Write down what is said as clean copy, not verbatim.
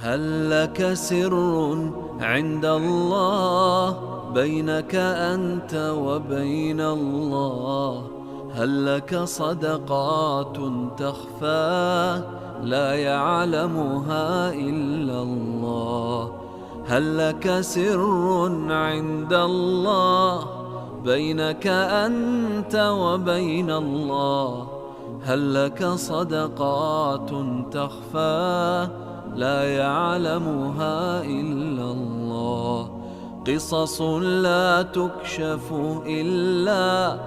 هل لك سر عند الله بينك أنت وبين الله؟ هل لك صدقات تخفى لا يعلمها إلا الله؟ هل لك سر عند الله بينك أنت وبين الله؟ هل لك صدقات تخفى لا يعلمها إلا الله؟ قصص لا تكشف إلا